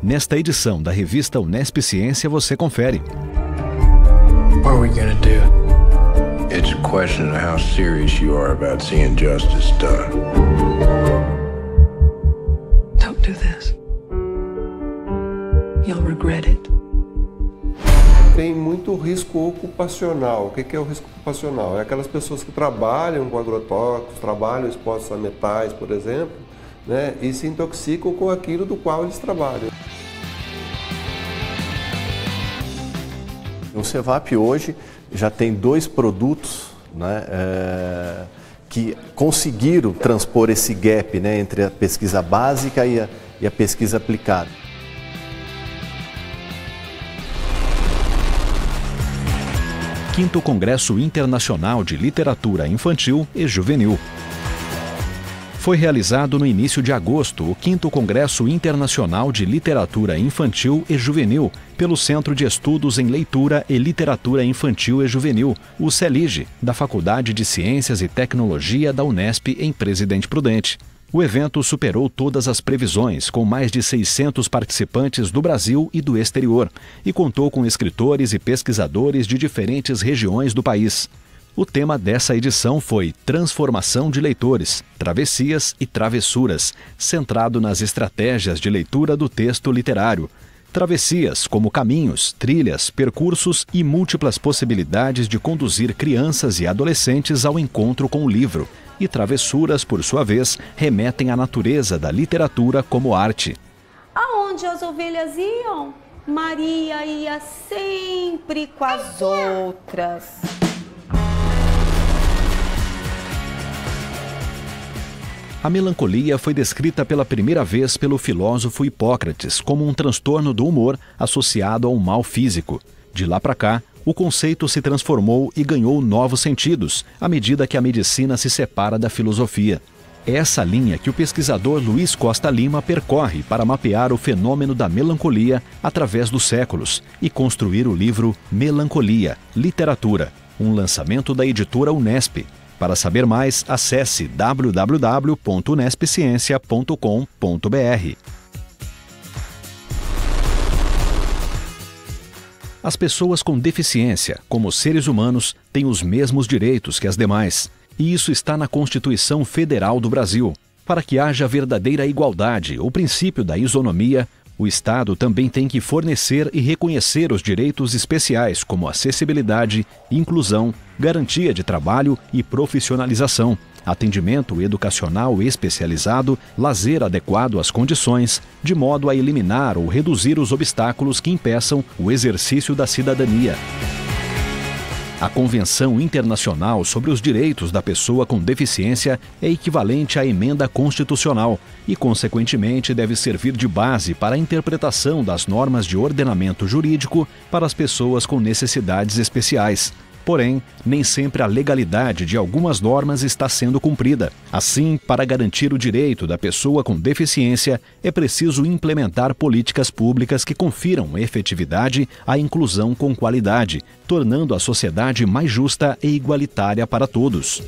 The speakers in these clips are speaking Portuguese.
Nesta edição da revista Unesp Ciência você confere. What are we gonna do? It's a question of how serious you are about seeing justice done. Don't do this. You'll regret it. Tem muito risco ocupacional. O que é o risco ocupacional? É aquelas pessoas que trabalham com agrotóxicos, trabalham expostos a metais, por exemplo, né, e se intoxicam com aquilo do qual eles trabalham. O Cevap hoje já tem 2 produtos, né, que conseguiram transpor esse gap, né, entre a pesquisa básica e a pesquisa aplicada. Quinto Congresso Internacional de Literatura Infantil e Juvenil. Foi realizado no início de agosto o 5º Congresso Internacional de Literatura Infantil e Juvenil pelo Centro de Estudos em Leitura e Literatura Infantil e Juvenil, o CELIGE, da Faculdade de Ciências e Tecnologia da Unesp em Presidente Prudente. O evento superou todas as previsões, com mais de 600 participantes do Brasil e do exterior, e contou com escritores e pesquisadores de diferentes regiões do país. O tema dessa edição foi Transformação de Leitores, Travessias e Travessuras, centrado nas estratégias de leitura do texto literário. Travessias como caminhos, trilhas, percursos e múltiplas possibilidades de conduzir crianças e adolescentes ao encontro com o livro. E travessuras, por sua vez, remetem à natureza da literatura como arte. Aonde as ovelhas iam, Maria ia sempre com as outras. A melancolia foi descrita pela primeira vez pelo filósofo Hipócrates como um transtorno do humor associado a um mal físico. De lá para cá, o conceito se transformou e ganhou novos sentidos à medida que a medicina se separa da filosofia. É essa linha que o pesquisador Luiz Costa Lima percorre para mapear o fenômeno da melancolia através dos séculos e construir o livro Melancolia, Literatura, um lançamento da editora Unesp. Para saber mais, acesse www.unespciencia.com.br. As pessoas com deficiência, como seres humanos, têm os mesmos direitos que as demais. E isso está na Constituição Federal do Brasil. Para que haja verdadeira igualdade, o princípio da isonomia, o Estado também tem que fornecer e reconhecer os direitos especiais como acessibilidade, inclusão, garantia de trabalho e profissionalização, atendimento educacional especializado, lazer adequado às condições, de modo a eliminar ou reduzir os obstáculos que impeçam o exercício da cidadania. A Convenção Internacional sobre os Direitos da Pessoa com Deficiência é equivalente à emenda constitucional e, consequentemente, deve servir de base para a interpretação das normas de ordenamento jurídico para as pessoas com necessidades especiais. Porém, nem sempre a legalidade de algumas normas está sendo cumprida. Assim, para garantir o direito da pessoa com deficiência, é preciso implementar políticas públicas que confiram efetividade à inclusão com qualidade, tornando a sociedade mais justa e igualitária para todos.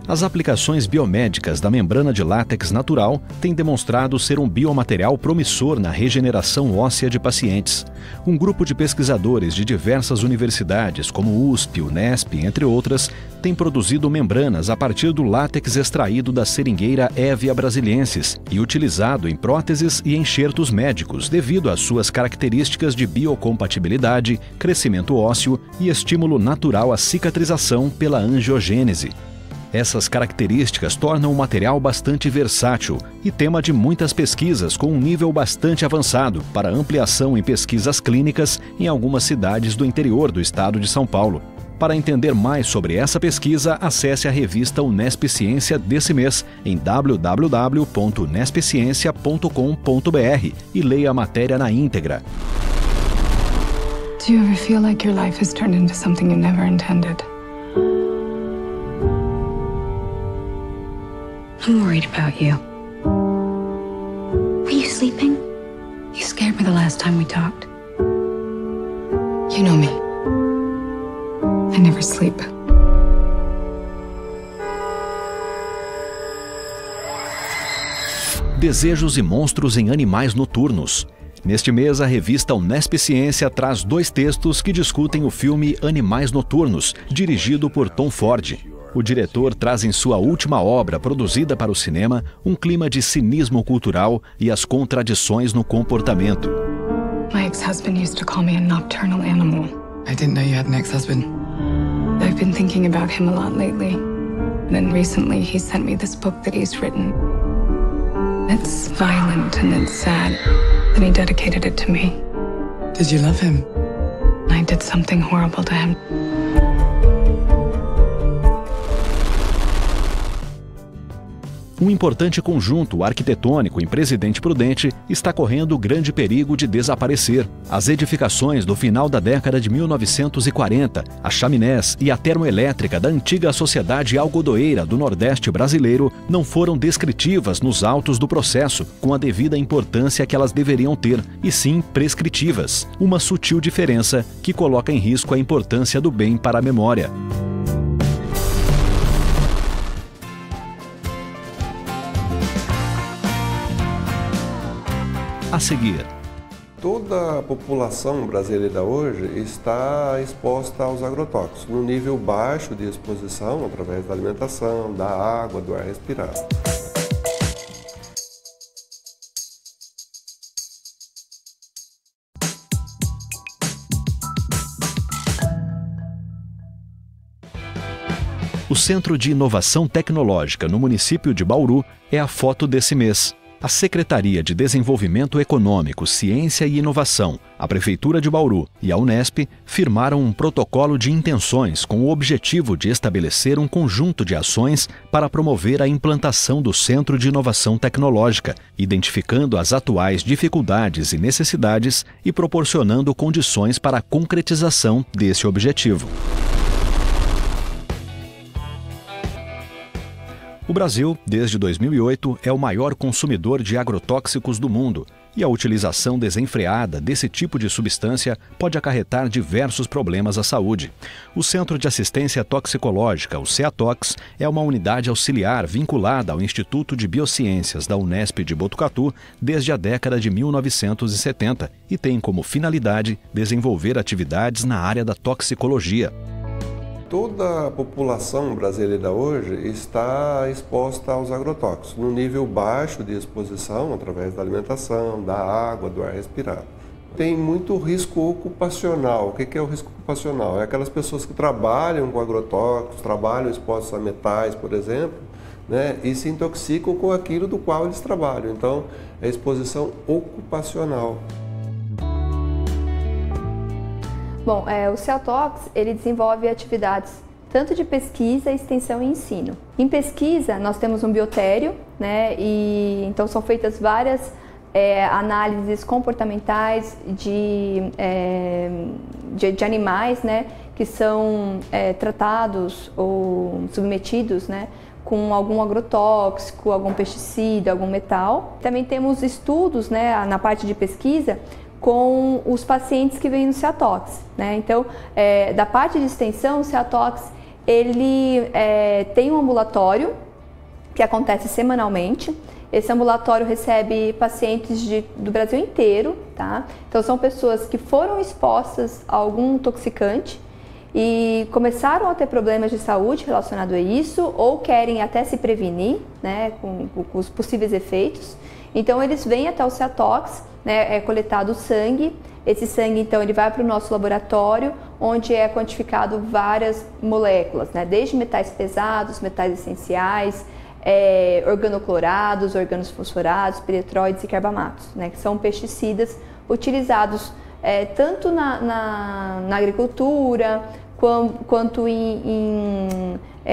As aplicações biomédicas da membrana de látex natural têm demonstrado ser um biomaterial promissor na regeneração óssea de pacientes. Um grupo de pesquisadores de diversas universidades, como USP, Unesp, entre outras, tem produzido membranas a partir do látex extraído da seringueira Hevea brasiliensis e utilizado em próteses e enxertos médicos devido às suas características de biocompatibilidade, crescimento ósseo e estímulo natural à cicatrização pela angiogênese. Essas características tornam o material bastante versátil e tema de muitas pesquisas com um nível bastante avançado para ampliação em pesquisas clínicas em algumas cidades do interior do estado de São Paulo. Para entender mais sobre essa pesquisa, acesse a revista Unesp Ciência desse mês em www.unespciencia.com.br e leia a matéria na íntegra. Do you ever feel like your life has turned into something you never intended? I'm worried about you. Were you sleeping? You scared me the last time we talked. You know me. I never sleep. Desejos e monstros em animais noturnos. Neste mês, a revista Unesp Ciência traz 2 textos que discutem o filme Animais Noturnos, dirigido por Tom Ford. O diretor traz em sua última obra produzida para o cinema um clima de cinismo cultural e as contradições no comportamento. My ex-husband used to call me a nocturnal animal. I didn't know you had an ex-husband. I've been thinking about him a lot lately. And then recently he sent me this book that he's written. It's violent and it's sad. And he dedicated it to me. Did you love him? I did something horrible to him. Um importante conjunto arquitetônico em Presidente Prudente está correndo grande perigo de desaparecer. As edificações do final da década de 1940, as chaminés e a termoelétrica da antiga Sociedade Algodoeira do Nordeste brasileiro não foram descritivas nos autos do processo, com a devida importância que elas deveriam ter, e sim prescritivas. Uma sutil diferença que coloca em risco a importância do bem para a memória. A seguir. Toda a população brasileira hoje está exposta aos agrotóxicos, no nível baixo de exposição, através da alimentação, da água, do ar respirado. O Centro de Inovação Tecnológica no município de Bauru é a foto desse mês. A Secretaria de Desenvolvimento Econômico, Ciência e Inovação, a Prefeitura de Bauru e a Unesp firmaram um protocolo de intenções com o objetivo de estabelecer um conjunto de ações para promover a implantação do Centro de Inovação Tecnológica, identificando as atuais dificuldades e necessidades e proporcionando condições para a concretização desse objetivo. O Brasil, desde 2008, é o maior consumidor de agrotóxicos do mundo e a utilização desenfreada desse tipo de substância pode acarretar diversos problemas à saúde. O Centro de Assistência Toxicológica, o CEATOX, é uma unidade auxiliar vinculada ao Instituto de Biociências da Unesp de Botucatu desde a década de 1970 e tem como finalidade desenvolver atividades na área da toxicologia. Toda a população brasileira hoje está exposta aos agrotóxicos, no nível baixo de exposição, através da alimentação, da água, do ar respirado. Tem muito risco ocupacional. O que é o risco ocupacional? É aquelas pessoas que trabalham com agrotóxicos, trabalham expostos a metais, por exemplo, né, e se intoxicam com aquilo do qual eles trabalham. Então, é exposição ocupacional. Bom, o CEATOX, ele desenvolve atividades tanto de pesquisa, extensão e ensino. Em pesquisa, nós temos um biotério, né, e então são feitas várias análises comportamentais de animais, né, que são tratados ou submetidos, né, com algum agrotóxico, algum pesticida, algum metal. Também temos estudos, né, na parte de pesquisa, com os pacientes que vêm no CEATOX, né? Então, da parte de extensão, o CEATOX ele tem um ambulatório que acontece semanalmente. Esse ambulatório recebe pacientes do Brasil inteiro, tá? Então, são pessoas que foram expostas a algum intoxicante e começaram a ter problemas de saúde relacionados a isso ou querem até se prevenir, né, com os possíveis efeitos. Então, eles vêm até o CEATOX, né, é coletado sangue. Esse sangue, então, ele vai para o nosso laboratório, onde é quantificado várias moléculas, né, desde metais pesados, metais essenciais, organoclorados, organofosforados, piretroides e carbamatos, né, que são pesticidas utilizados tanto na agricultura, quanto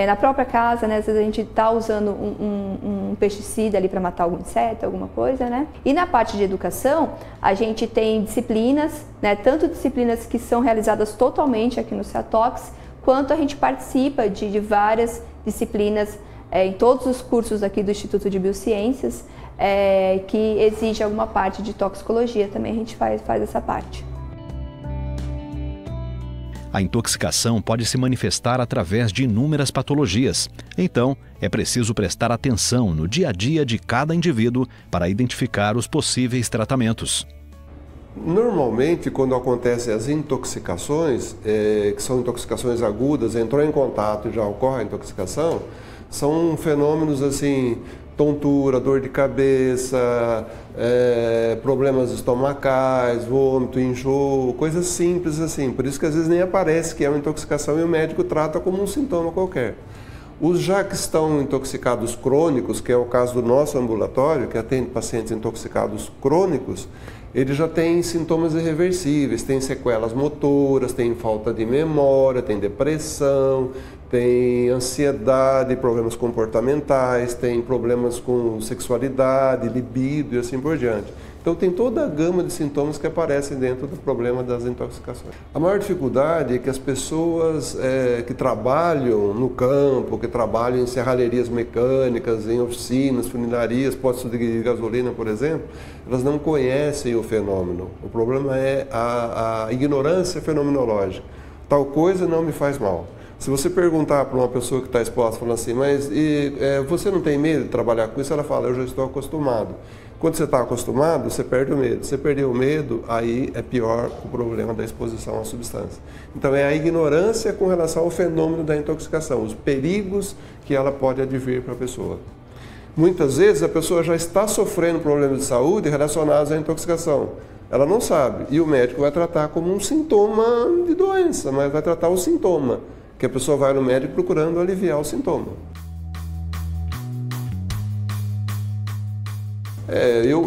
na própria casa, né? Às vezes a gente está usando um pesticida ali para matar algum inseto, alguma coisa, né? E na parte de educação, a gente tem disciplinas, né? Tanto disciplinas que são realizadas totalmente aqui no CEATOX, quanto a gente participa de várias disciplinas em todos os cursos aqui do Instituto de Biociências, que exige alguma parte de toxicologia, também a gente faz essa parte. A intoxicação pode se manifestar através de inúmeras patologias. Então, É preciso prestar atenção no dia a dia de cada indivíduo para identificar os possíveis tratamentos. Normalmente, quando acontecem as intoxicações, que são intoxicações agudas, entrou em contato e já ocorre a intoxicação, são fenômenos assim, tontura, dor de cabeça, problemas estomacais, vômito, enjoo, coisas simples assim. Por isso que às vezes nem aparece que é uma intoxicação e o médico trata como um sintoma qualquer. Os já que estão intoxicados crônicos, que é o caso do nosso ambulatório, que atende pacientes intoxicados crônicos, ele já tem sintomas irreversíveis, tem sequelas motoras, tem falta de memória, tem depressão, tem ansiedade, problemas comportamentais, tem problemas com sexualidade, libido e assim por diante. Então tem toda a gama de sintomas que aparecem dentro do problema das intoxicações. A maior dificuldade é que as pessoas que trabalham no campo, que trabalham em serralherias mecânicas, em oficinas, funinarias, postos de gasolina, por exemplo, elas não conhecem o fenômeno. O problema é a ignorância fenomenológica. Tal coisa não me faz mal. Se você perguntar para uma pessoa que está exposta, falando assim, mas você não tem medo de trabalhar com isso? Ela fala, eu já estou acostumado. Quando você está acostumado, você perde o medo. Você perdeu o medo, aí é pior o problema da exposição à substância. Então é a ignorância com relação ao fenômeno da intoxicação, os perigos que ela pode advir para a pessoa. Muitas vezes a pessoa já está sofrendo problemas de saúde relacionados à intoxicação. Ela não sabe, e o médico vai tratar como um sintoma de doença, mas vai tratar o sintoma, que a pessoa vai no médico procurando aliviar o sintoma.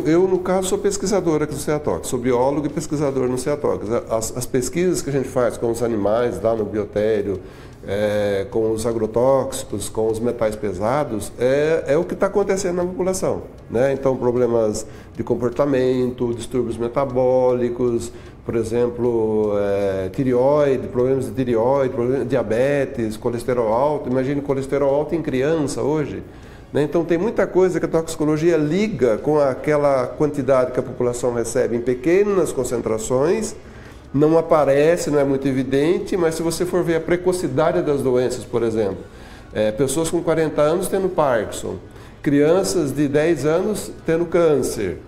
Eu, no caso, sou pesquisador aqui no CEATOX, sou biólogo e pesquisador no CEATOX. As pesquisas que a gente faz com os animais lá no biotério, com os agrotóxicos, com os metais pesados, é o que está acontecendo na população, né? Então, problemas de comportamento, distúrbios metabólicos, por exemplo, tireoide, problemas de tireoide, problemas de diabetes, colesterol alto. Imagine colesterol alto em criança hoje. Então tem muita coisa que a toxicologia liga com aquela quantidade que a população recebe em pequenas concentrações, não aparece, não é muito evidente, mas se você for ver a precocidade das doenças, por exemplo, pessoas com 40 anos tendo Parkinson, crianças de 10 anos tendo câncer,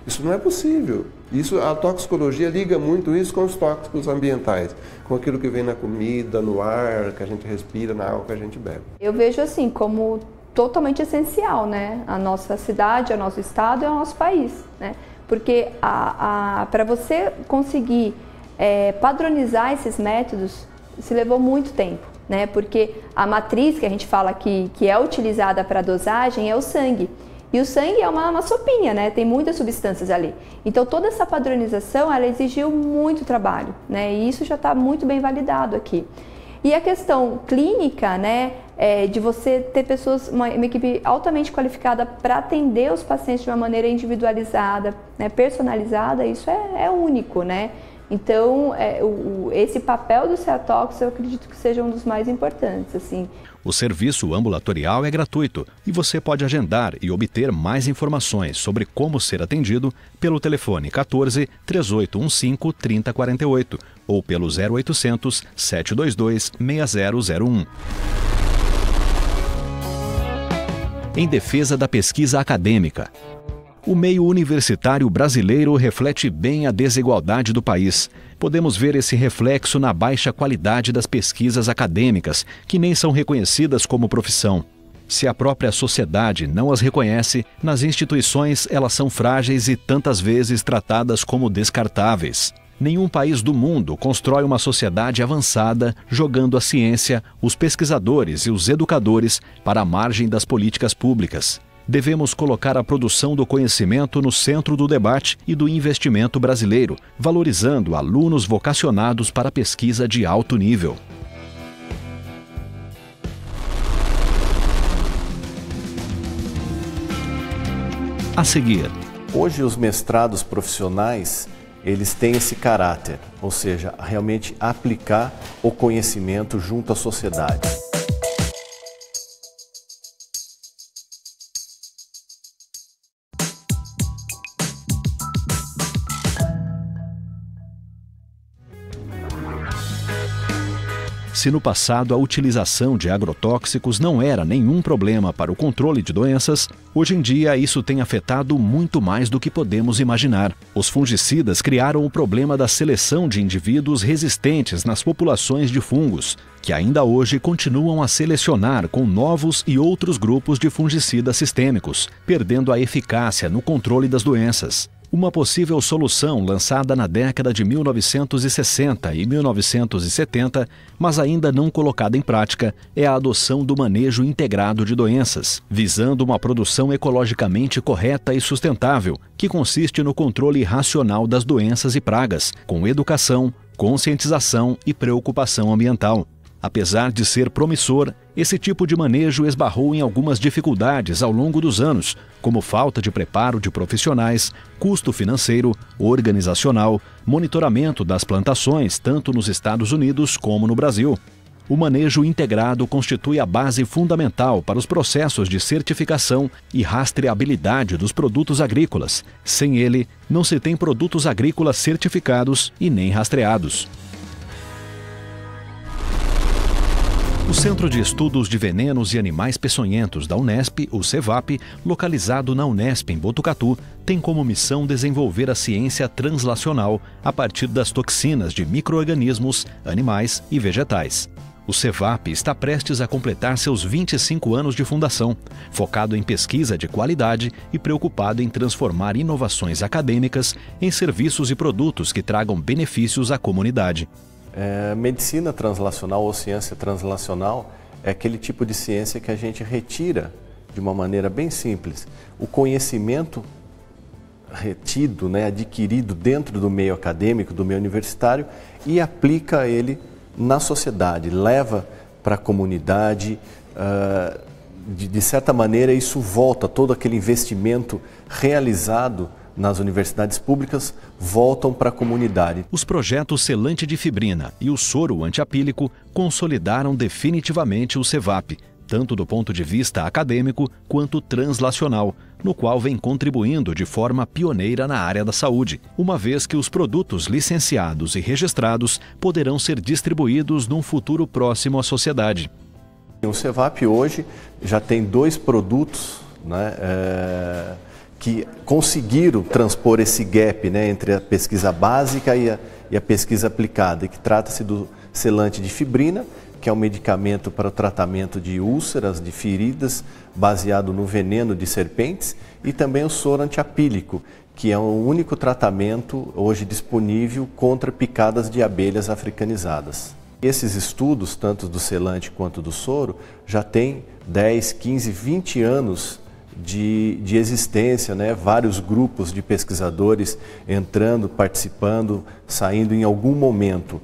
isso não é possível. A toxicologia liga muito isso com os tóxicos ambientais, com aquilo que vem na comida, no ar, que a gente respira, na água que a gente bebe. Eu vejo assim como totalmente essencial, né? A nossa cidade, o nosso estado e o nosso país, né? Porque para você conseguir padronizar esses métodos, se levou muito tempo, né? Porque a matriz que a gente fala que é utilizada para dosagem é o sangue. E o sangue é uma sopinha, né? Tem muitas substâncias ali. Então toda essa padronização, ela exigiu muito trabalho, né? E isso já está muito bem validado aqui. E a questão clínica, né, de você ter pessoas, uma equipe altamente qualificada para atender os pacientes de uma maneira individualizada, né, personalizada, isso é único, né? Então, esse papel do CEATOX eu acredito que seja um dos mais importantes, assim. O serviço ambulatorial é gratuito e você pode agendar e obter mais informações sobre como ser atendido pelo telefone 14 3815 3048 ou pelo 0800 722 6001. Em defesa da pesquisa acadêmica. O meio universitário brasileiro reflete bem a desigualdade do país. Podemos ver esse reflexo na baixa qualidade das pesquisas acadêmicas, que nem são reconhecidas como profissão. Se a própria sociedade não as reconhece, nas instituições elas são frágeis e tantas vezes tratadas como descartáveis. Nenhum país do mundo constrói uma sociedade avançada jogando a ciência, os pesquisadores e os educadores para a margem das políticas públicas. Devemos colocar a produção do conhecimento no centro do debate e do investimento brasileiro, valorizando alunos vocacionados para pesquisa de alto nível. A seguir. Hoje os mestrados profissionais, eles têm esse caráter, ou seja, realmente aplicar o conhecimento junto à sociedade. Se no passado a utilização de agrotóxicos não era nenhum problema para o controle de doenças, hoje em dia isso tem afetado muito mais do que podemos imaginar. Os fungicidas criaram o problema da seleção de indivíduos resistentes nas populações de fungos, que ainda hoje continuam a selecionar com novos e outros grupos de fungicidas sistêmicos, perdendo a eficácia no controle das doenças. Uma possível solução lançada na década de 1960 e 1970, mas ainda não colocada em prática, é a adoção do manejo integrado de doenças, visando uma produção ecologicamente correta e sustentável, que consiste no controle racional das doenças e pragas, com educação, conscientização e preocupação ambiental. Apesar de ser promissor, esse tipo de manejo esbarrou em algumas dificuldades ao longo dos anos, como falta de preparo de profissionais, custo financeiro, organizacional, monitoramento das plantações, tanto nos Estados Unidos como no Brasil. O manejo integrado constitui a base fundamental para os processos de certificação e rastreabilidade dos produtos agrícolas. Sem ele, não se tem produtos agrícolas certificados e nem rastreados. O Centro de Estudos de Venenos e Animais Peçonhentos da Unesp, o CEVAP, localizado na Unesp em Botucatu, tem como missão desenvolver a ciência translacional a partir das toxinas de micro-organismos, animais e vegetais. O CEVAP está prestes a completar seus 25 anos de fundação, focado em pesquisa de qualidade e preocupado em transformar inovações acadêmicas em serviços e produtos que tragam benefícios à comunidade. Medicina translacional ou ciência translacional é aquele tipo de ciência que a gente retira de uma maneira bem simples o conhecimento retido, adquirido dentro do meio acadêmico, do meio universitário, e aplica ele na sociedade, leva para a comunidade. De certa maneira, isso volta, todo aquele investimento realizado nas universidades públicas voltam para a comunidade. Os projetos Selantidifibrina e o soro antiapílico consolidaram definitivamente o CEVAP, tanto do ponto de vista acadêmico quanto translacional, no qual vem contribuindo de forma pioneira na área da saúde, uma vez que os produtos licenciados e registrados poderão ser distribuídos num futuro próximo à sociedade. O CEVAP hoje já tem 2 produtos, que conseguiram transpor esse gap entre a pesquisa básica e a pesquisa aplicada, que trata-se do Selantidifibrina, que é um medicamento para o tratamento de úlceras, de feridas, baseado no veneno de serpentes, e também o soro antiapílico, que é o único tratamento hoje disponível contra picadas de abelhas africanizadas. Esses estudos, tanto do selante quanto do soro, já têm 10, 15, 20 anos de existência, vários grupos de pesquisadores entrando, participando, saindo em algum momento.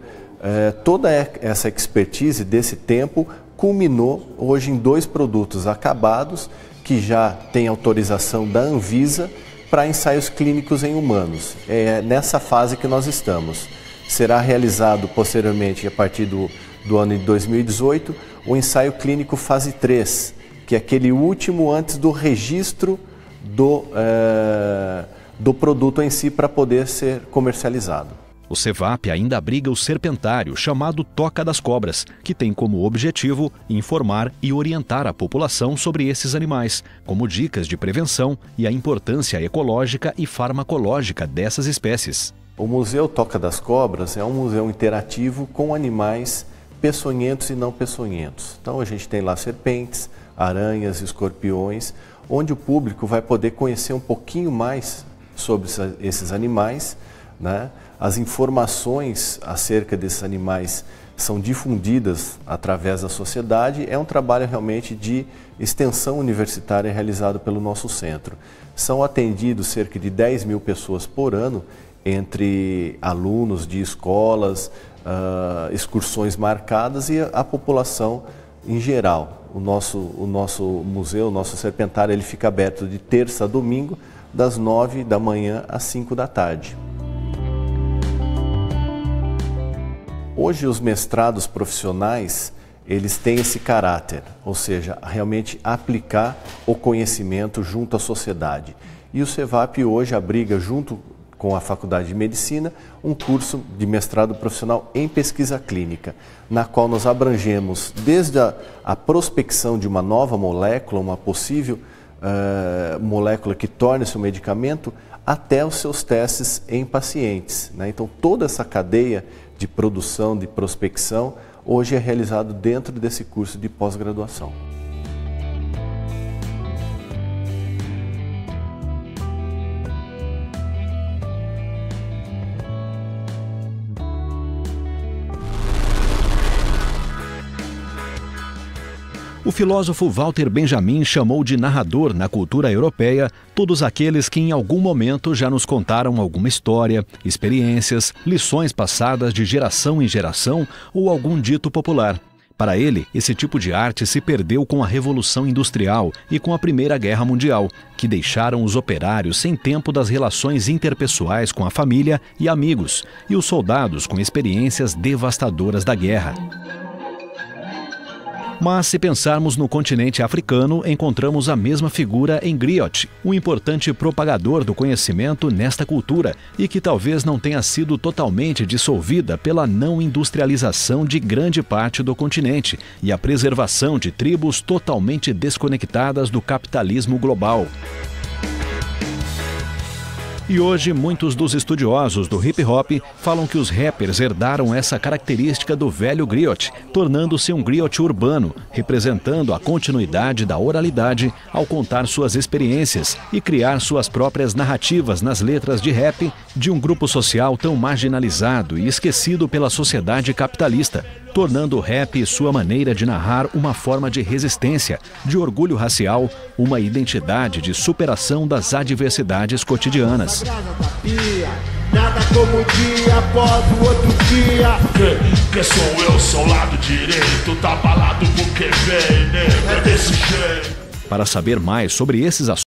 Toda essa expertise desse tempo culminou hoje em 2 produtos acabados que já têm autorização da Anvisa para ensaios clínicos em humanos. É nessa fase que nós estamos. Será realizado posteriormente, a partir do ano de 2018, o ensaio clínico fase 3, que é aquele último antes do registro do produto em si para poder ser comercializado. O CEVAP ainda abriga o serpentário, chamado Toca das Cobras, que tem como objetivo informar e orientar a população sobre esses animais, como dicas de prevenção e a importância ecológica e farmacológica dessas espécies. O Museu Toca das Cobras é um museu interativo com animais peçonhentos e não peçonhentos. Então a gente tem lá serpentes, aranhas, escorpiões, onde o público vai poder conhecer um pouquinho mais sobre esses animais, As informações acerca desses animais são difundidas através da sociedade. É um trabalho realmente de extensão universitária realizado pelo nosso centro. São atendidos cerca de 10 mil pessoas por ano, entre alunos de escolas, excursões marcadas e a população em geral. O nosso museu, o nosso serpentário, ele fica aberto de terça a domingo, das 9 da manhã às 5 da tarde. Hoje os mestrados profissionais, eles têm esse caráter, ou seja, realmente aplicar o conhecimento junto à sociedade. E o CEVAP hoje abriga junto com a Faculdade de Medicina, um curso de mestrado profissional em pesquisa clínica, na qual nós abrangemos desde a prospecção de uma nova molécula, uma possível molécula que torne-se um medicamento, até os seus testes em pacientes, né? Então, toda essa cadeia de produção, de prospecção, hoje é realizado dentro desse curso de pós-graduação. O filósofo Walter Benjamin chamou de narrador na cultura europeia todos aqueles que em algum momento já nos contaram alguma história, experiências, lições passadas de geração em geração ou algum dito popular. Para ele, esse tipo de arte se perdeu com a Revolução Industrial e com a Primeira Guerra Mundial, que deixaram os operários sem tempo das relações interpessoais com a família e amigos, e os soldados com experiências devastadoras da guerra. Mas se pensarmos no continente africano, encontramos a mesma figura em Griot, um importante propagador do conhecimento nesta cultura e que talvez não tenha sido totalmente dissolvida pela não industrialização de grande parte do continente e a preservação de tribos totalmente desconectadas do capitalismo global. E hoje, muitos dos estudiosos do hip-hop falam que os rappers herdaram essa característica do velho griot, tornando-se um griot urbano, representando a continuidade da oralidade ao contar suas experiências e criar suas próprias narrativas nas letras de rap de um grupo social tão marginalizado e esquecido pela sociedade capitalista, tornando o rap sua maneira de narrar uma forma de resistência, de orgulho racial, uma identidade de superação das adversidades cotidianas. Nada como um dia após o outro dia. Que sou eu, lado direito, tá balado porque vem, né? É desse jeito. Para saber mais sobre esses assuntos,